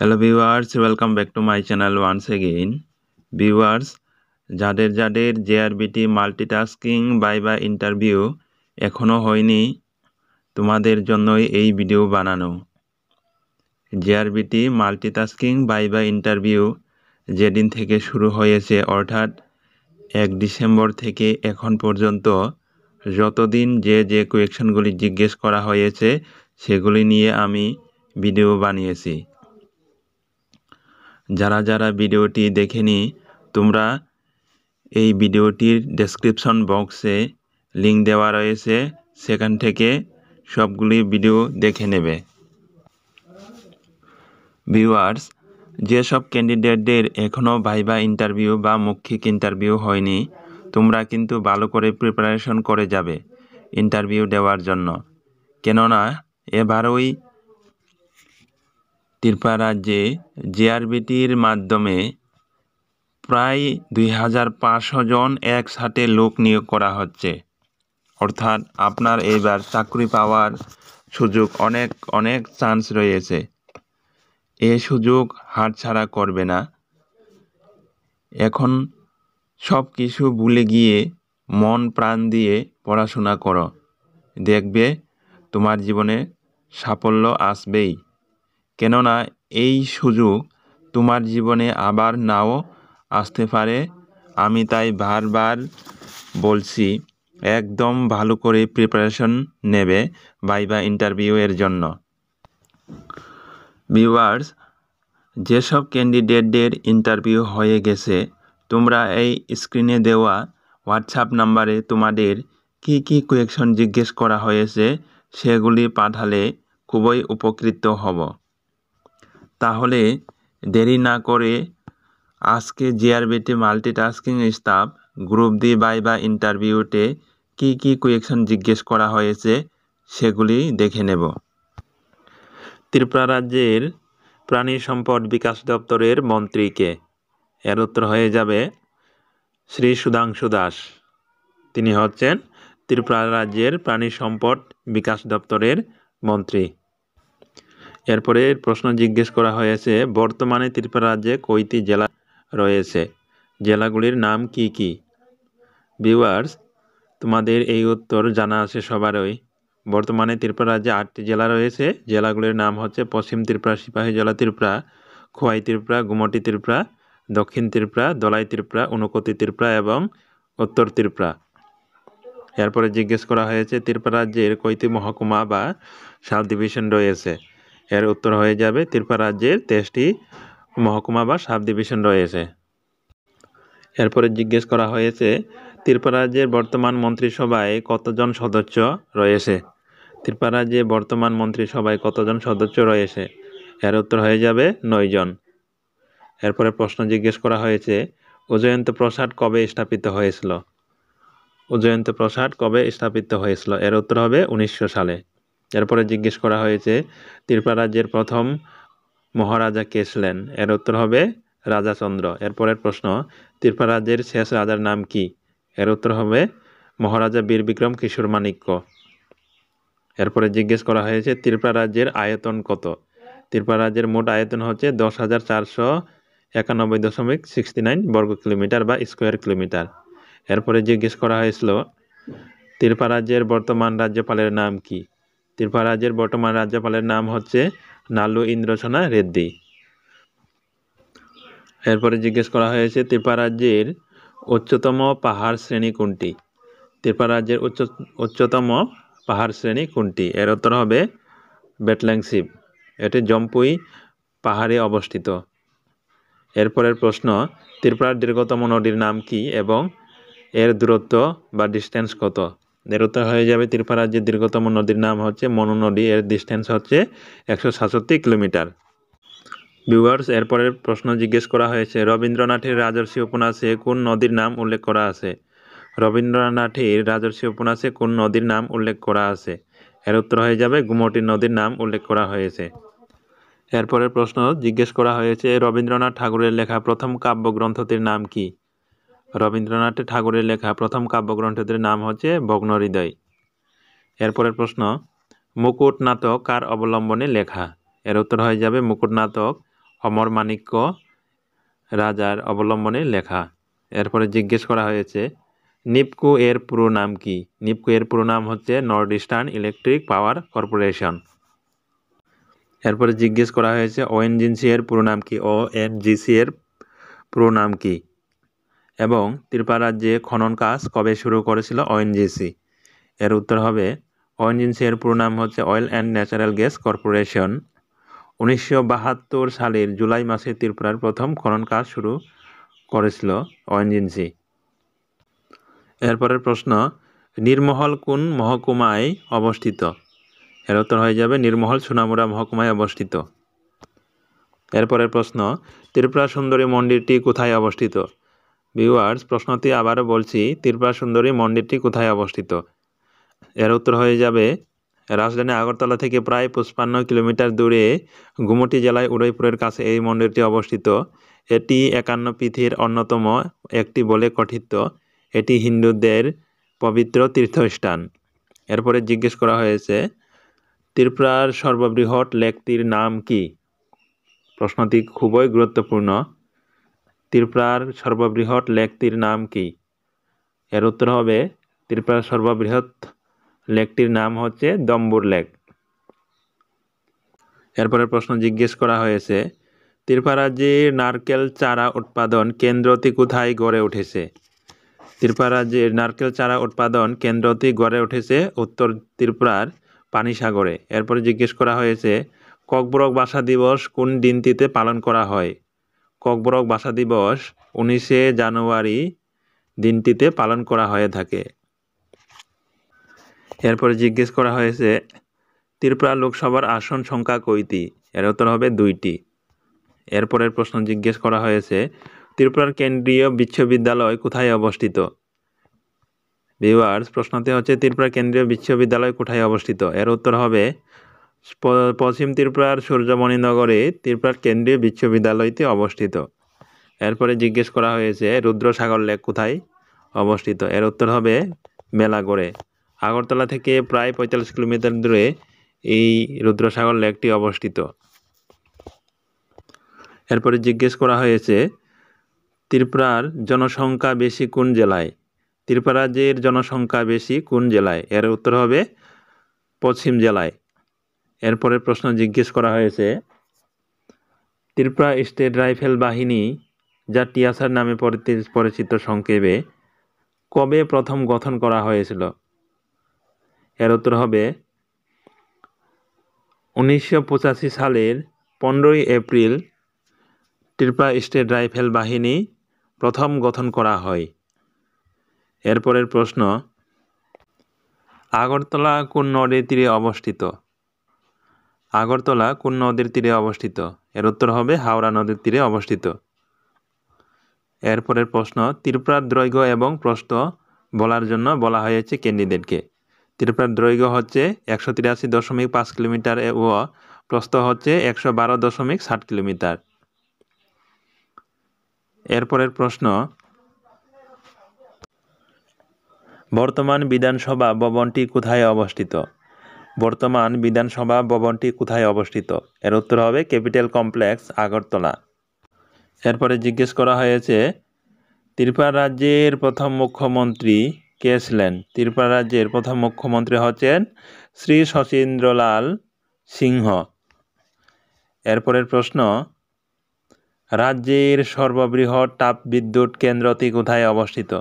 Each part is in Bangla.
Hello viewers, welcome back to my channel once again. Viewers, যাদের জেআরবিটি মাল্টিটাস্কিং ভাইভা ইন্টারভিউ এখনও হয়নি, তোমাদের জন্যই এই ভিডিও বানানো। জেআরবিটি মাল্টিটাস্কিং ভাইভা ইন্টারভিউ যেদিন থেকে শুরু হয়েছে, অর্থাৎ 1 ডিসেম্বর থেকে এখন পর্যন্ত যতদিন যে কোয়েশ্চনগুলি জিজ্ঞেস করা হয়েছে সেগুলি নিয়ে আমি ভিডিও বানিয়েছি। যারা ভিডিওটি দেখেনি, তোমরা এই ভিডিওটির ডেসক্রিপশন বক্সে লিংক দেওয়া রয়েছে, সেখান থেকে সবগুলি ভিডিও দেখে নেবে। ভিউয়ার্স, যেসব ক্যান্ডিডেটদের এখনও ভাইভা ইন্টারভিউ বা মৌখিক ইন্টারভিউ হয়নি, তোমরা কিন্তু ভালো করে প্রিপারেশন করে যাবে ইন্টারভিউ দেওয়ার জন্য। কেননা এবারই ত্রিপুরা রাজ্যে জেআরবিটির মাধ্যমে প্রায় 2500 জন একসাথে লোক নিয়োগ করা হচ্ছে। অর্থাৎ আপনার এবার চাকরি পাওয়ার সুযোগ অনেক চান্স রয়েছে। এই সুযোগ হাতছাড়া করবে না। এখন সব কিছু ভুলে গিয়ে মন প্রাণ দিয়ে পড়াশোনা করো, দেখবে তোমার জীবনে সাফল্য আসবেই। কেননা এই সুযোগ তোমার জীবনে আবার নাও আসতে পারে। আমি তাই বারবার বলছি, একদম ভালো করে প্রিপারেশন নেবে ভাইভা ইন্টারভিউ এর জন্য। ভিউয়ার্স, যেসব ক্যান্ডিডেটদের ইন্টারভিউ হয়ে গেছে, তোমরা এই স্ক্রিনে দেওয়া হোয়াটসঅ্যাপ নাম্বারে তোমাদের কি কোয়েশ্চন জিজ্ঞেস করা হয়েছে সেগুলি পাঠালে খুবই উপকৃত হব। তাহলে দেরি না করে আজকে JRBT multitasking staff group D viva ইন্টারভিউতে কি কোয়েশ্চন জিজ্ঞেস করা হয়েছে সেগুলি দেখে নেব। ত্রিপুরা রাজ্যের প্রাণী সম্পদ বিকাশ দপ্তরের মন্ত্রীকে? এর উত্তর হয়ে যাবে শ্রী সুধাংশু দাস। তিনি হচ্ছেন ত্রিপুরা রাজ্যের প্রাণী সম্পদ বিকাশ দপ্তরের মন্ত্রী। এরপরে প্রশ্ন জিজ্ঞেস করা হয়েছে, বর্তমানে ত্রিপুরা রাজ্যে কয়টি জেলা রয়েছে? জেলাগুলির নাম কি? ভিউয়ার্স, তোমাদের এই উত্তর জানা আছে সবারই। বর্তমানে ত্রিপুরা রাজ্যে 8টি জেলা রয়েছে। জেলাগুলির নাম হচ্ছে পশ্চিম ত্রিপুরা, সিপাহীজলা ত্রিপুরা, খোয়াই ত্রিপুরা, গুমটি ত্রিপুরা, দক্ষিণ ত্রিপুরা, দলাই ত্রিপুরা, ঊনকোটি ত্রিপুরা এবং উত্তর ত্রিপুরা। এরপরে জিজ্ঞেস করা হয়েছে, ত্রিপুরা রাজ্যের কয়টি মহকুমা বা সাব ডিভিশন রয়েছে? এর উত্তর হয়ে যাবে ত্রিপুরা রাজ্যের 23টি মহকুমা বা সাব ডিভিশন রয়েছে। এরপরে জিজ্ঞেস করা হয়েছে, ত্রিপুরা রাজ্যের বর্তমান মন্ত্রিসভায় কতজন সদস্য রয়েছে? ত্রিপুরা রাজ্যে বর্তমান মন্ত্রিসভায় কতজন সদস্য রয়েছে? এর উত্তর হয়ে যাবে 9 জন। এরপরে প্রশ্ন জিজ্ঞেস করা হয়েছে, উদয়ন্ত প্রসাদ কবে স্থাপিত হয়েছিল? উদয়ন্ত প্রসাদ কবে স্থাপিত হয়েছিল? এর উত্তর হবে 1900 সালে। এরপরে জিজ্ঞেস করা হয়েছে, ত্রিপুরা রাজ্যের প্রথম মহারাজা কে ছিলেন? এর উত্তর হবে রাজাচন্দ্র। এরপরের প্রশ্ন, ত্রিপুরা রাজ্যের শেষ রাজার নাম কি? এর উত্তর হবে মহারাজা বীর বিক্রম কিশোর মাণিক্য। এরপরে জিজ্ঞেস করা হয়েছে, ত্রিপুরা রাজ্যের আয়তন কত? ত্রিপুরা রাজ্যের মোট আয়তন হচ্ছে 10,491.69 বর্গ কিলোমিটার বা স্কোয়ার কিলোমিটার। এরপরে জিজ্ঞেস করা হয়েছিল, ত্রিপুরা রাজ্যের বর্তমান রাজ্যপালের নাম কি? ত্রিপুরা রাজ্যের বর্তমান রাজ্যপালের নাম হচ্ছে নালু ইন্দ্রসেনা রেড্ডি। এরপরে জিজ্ঞেস করা হয়েছে, ত্রিপুরা রাজ্যের উচ্চতম পাহাড় শ্রেণী কোনটি? ত্রিপুরা রাজ্যের উচ্চতম পাহাড় শ্রেণী কোনটি? এর উত্তর হবে বেটল্যাংসিপ। এটি জম্পুই পাহাড়ে অবস্থিত। এরপরের প্রশ্ন, ত্রিপুরার দীর্ঘতম নদীর নাম কি এবং এর দূরত্ব বা ডিস্টেন্স কত? এর উত্তর হয়ে যাবে ত্রিপুরা রাজ্যের দীর্ঘতম নদীর নাম হচ্ছে মনু নদী। এর ডিস্টেন্স হচ্ছে 167 কিলোমিটার। ভিউয়ার্স, এরপরের প্রশ্ন জিজ্ঞেস করা হয়েছে, রবীন্দ্রনাথের রাজর্ষি উপন্যাসে কোন নদীর নাম উল্লেখ করা আছে? রবীন্দ্রনাথের রাজর্ষি উপন্যাসে কোন নদীর নাম উল্লেখ করা আছে? এর উত্তর হয়ে যাবে গুমটি নদীর নাম উল্লেখ করা হয়েছে। এরপরের প্রশ্ন জিজ্ঞেস করা হয়েছে, রবীন্দ্রনাথ ঠাকুরের লেখা প্রথম কাব্যগ্রন্থটির নাম কি? রবীন্দ্রনাথ ঠাকুরের লেখা প্রথম কাব্যগ্রন্থটির নাম হচ্ছে ভগ্নহৃদয়। এরপরের প্রশ্ন, মুকুট নাটক কার অবলম্বনে লেখা? এর উত্তর হয়ে যাবে মুকুট নাটক অমরমাণিক্য রাজার অবলম্বনে লেখা। এরপরে জিজ্ঞেস করা হয়েছে নিপকো এর পুরো নাম কি? নিপকো এর পুরো নাম হচ্ছে north eastern electric power corporation. এরপরে জিজ্ঞেস করা হয়েছে ওএনজিসি এর পুরো নাম কি? ওএনজিসি এর পুরো নাম কি? এবং ত্রিপুরা রাজ্যে খনন কাজ কবে শুরু করেছিল ওএনজিসি? এর উত্তর হবে ওএনজিসি এর পুরো নাম হচ্ছে oil and natural gas corporation. 1972 সালের জুলাই মাসে ত্রিপুরার প্রথম খনন কাজ শুরু করেছিল ওএনজিসি। এরপরের প্রশ্ন নির্মহল কোন মহকুমায় অবস্থিত? এর উত্তর হয়ে যাবে নির্মহল সোনামুড়া মহকুমায় অবস্থিত। এরপরের প্রশ্ন ত্রিপুরা সুন্দরী মন্দিরটি কোথায় অবস্থিত? ভিউয়ার্স, প্রশ্নটি আবারও বলছি, ত্রিপুরা সুন্দরী মন্দিরটি কোথায় অবস্থিত? এর উত্তর হয়ে যাবে রাজধানী আগরতলা থেকে প্রায় 55 কিলোমিটার দূরে গুমটি জেলায় উদয়পুরের কাছে এই মন্দিরটি অবস্থিত। এটি 51 পীঠের অন্যতম একটি বলে কথিত। এটি হিন্দুদের পবিত্র তীর্থস্থান। এরপরে জিজ্ঞেস করা হয়েছে ত্রিপুরার সর্ববৃহৎ লেকটির নাম কি? প্রশ্নটি খুবই গুরুত্বপূর্ণ। ত্রিপুরার সর্ববৃহৎ লেকটির নাম কি? এর উত্তর হবে ত্রিপুরার সর্ববৃহৎ লেকটির নাম হচ্ছে দম্বুর লেক। এরপরে প্রশ্ন জিজ্ঞেস করা হয়েছে ত্রিপুরা রাজ্যের নারকেল চারা উৎপাদন কেন্দ্রটি কোথায় গড়ে উঠেছে? ত্রিপুরা রাজ্যের নারকেল চারা উৎপাদন কেন্দ্রটি গড়ে উঠেছে উত্তর ত্রিপুরার পানিসাগরে। এরপরে জিজ্ঞেস করা হয়েছে ককবরক ভাষা দিবস কোন দিনটিতে পালন করা হয়? ককবরক ভাষা দিবস 19শে জানুয়ারি দিনটিতে পালন করা হয়ে থাকে। এরপরে জিজ্ঞেস করা হয়েছে ত্রিপুরা লোকসভার আসন সংখ্যা কয়টি? এর উত্তর হবে 2টি। এরপরের প্রশ্ন জিজ্ঞেস করা হয়েছে ত্রিপুরার কেন্দ্রীয় বিশ্ববিদ্যালয় কোথায় অবস্থিত? ভিউয়ার্স, প্রশ্নটি হচ্ছে ত্রিপুরা কেন্দ্রীয় বিশ্ববিদ্যালয় কোথায় অবস্থিত? এর উত্তর হবে পশ্চিম ত্রিপুরার সূর্যমণিনগরে ত্রিপুরার কেন্দ্রীয় বিশ্ববিদ্যালয়টি অবস্থিত। এরপরে জিজ্ঞেস করা হয়েছে রুদ্রসাগর লেক কোথায় অবস্থিত? এর উত্তর হবে মেলাগড়ে। আগরতলা থেকে প্রায় 45 কিলোমিটার দূরে এই রুদ্রসাগর লেকটি অবস্থিত। এরপরে জিজ্ঞেস করা হয়েছে ত্রিপুরার জনসংখ্যা বেশি কোন জেলায়? ত্রিপুরা রাজ্যের জনসংখ্যা বেশি কোন জেলায়? এর উত্তর হবে পশ্চিম জেলায়। এরপরে প্রশ্ন জিজ্ঞেস করা হয়েছে ত্রিপুরা স্টেট রাইফেল বাহিনী, যা টিএসআর নামে পরিচিত সংক্ষেপে, কবে প্রথম গঠন করা হয়েছিল? এর উত্তর হবে 1985 সালের 15ই এপ্রিল ত্রিপুরা স্টেট রাইফেল বাহিনী প্রথম গঠন করা হয়। এরপরের প্রশ্ন আগরতলা কোন নদীর তীরে অবস্থিত? আগরতলা কোন নদীর তীরে অবস্থিত? এর উত্তর হবে হাওড়া নদীর তীরে অবস্থিত। এরপরের প্রশ্ন ত্রিপুরার দৈর্ঘ্য এবং প্রস্থ বলার জন্য বলা হয়েছে ক্যান্ডিডেটকে। ত্রিপুরার দৈর্ঘ্য হচ্ছে 183.5 কিলোমিটার ও প্রস্থ হচ্ছে 112.7 কিলোমিটার। এরপরের প্রশ্ন বর্তমান বিধানসভা ভবনটি কোথায় অবস্থিত? বর্তমান বিধানসভা ভবনটি কোথায় অবস্থিত? এর উত্তর হবে ক্যাপিটাল কমপ্লেক্স আগরতলা। এরপরে জিজ্ঞেস করা হয়েছে ত্রিপুরা রাজ্যের প্রথম মুখ্যমন্ত্রী কে ছিলেন? ত্রিপুরা রাজ্যের প্রথম মুখ্যমন্ত্রী হচ্ছেন শ্রী শচীন্দ্রলাল সিংহ। এরপরের প্রশ্ন রাজ্যের সর্ববৃহৎ তাপবিদ্যুৎ কেন্দ্রটি কোথায় অবস্থিত?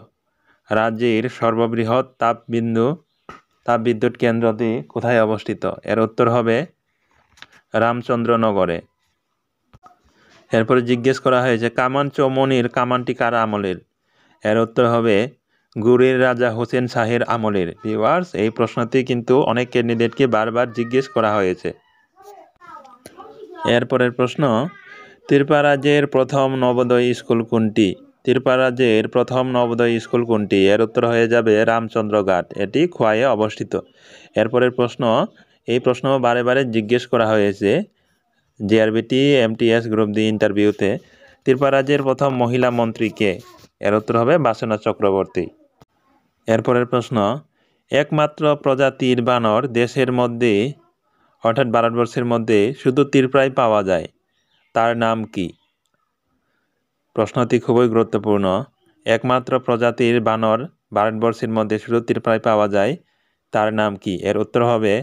রাজ্যের সর্ববৃহৎ তাপবিদ্যুৎ কেন্দ্রটি কোথায় অবস্থিত? এর উত্তর হবে রামচন্দ্রনগরে। এরপরে জিজ্ঞেস করা হয়েছে কামান চৌমনির কামানটি কার আমলের? এর উত্তর হবে গুড়ের রাজা হোসেন শাহের আমলের। ভিউয়ার্স, এই প্রশ্নটি কিন্তু অনেক ক্যান্ডিডেটকে বারবার জিজ্ঞেস করা হয়েছে। এরপরের প্রশ্ন ত্রিপুরা রাজ্যের প্রথম নবোদয় স্কুল কোনটি? ত্রিপুরা রাজ্যের প্রথম নবোদয় স্কুল কোনটি? এর উত্তর হয়ে যাবে রামচন্দ্রঘাট, এটি খোয়াইয়ে অবস্থিত। এরপরের প্রশ্ন এই প্রশ্ন বারে বারে জিজ্ঞেস করা হয়েছে জিআরবিটি এমটিএস গ্রুপ ডি ইন্টারভিউতে। ত্রিপুরা রাজ্যের প্রথম মহিলা মন্ত্রী কে? এর উত্তর হবে বাসনা চক্রবর্তী। এরপরের প্রশ্ন একমাত্র প্রজাতির বানর দেশের মধ্যে অর্থাৎ ভারতবর্ষের মধ্যে শুধু ত্রিপুরায় পাওয়া যায়। তার নাম কি? প্রশ্নটি খুবই গুরুত্বপূর্ণ। একমাত্র প্রজাতির বানর ভারতবর্ষের মধ্যে শুধু ত্রিপুরায় পাওয়া যায়, তার নাম কি? এর উত্তর হবে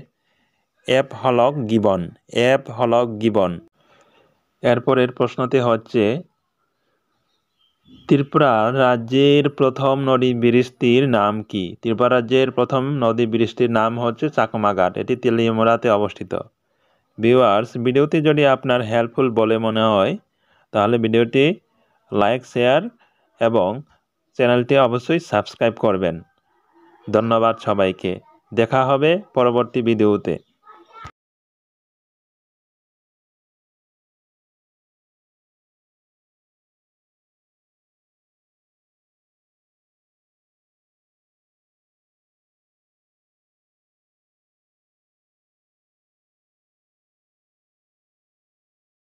ape hoolock gibbon. Ape hoolock gibbon. এরপরের প্রশ্নটি হচ্ছে ত্রিপুরা রাজ্যের প্রথম নদী ব্রিজটির নাম কি? ত্রিপুরা রাজ্যের প্রথম নদী ব্রিজটির নাম হচ্ছে চাকমাঘাট। এটি তেলিয়ামুড়াতে অবস্থিত। ভিউয়ার্স, ভিডিওটি যদি আপনার হেল্পফুল বলে মনে হয় তাহলে ভিডিওটি লাইক, শেয়ার এবং চ্যানেলটি অবশ্যই সাবস্ক্রাইব করবেন। ধন্যবাদ সবাইকে। দেখা হবে পরবর্তী ভিডিওতে।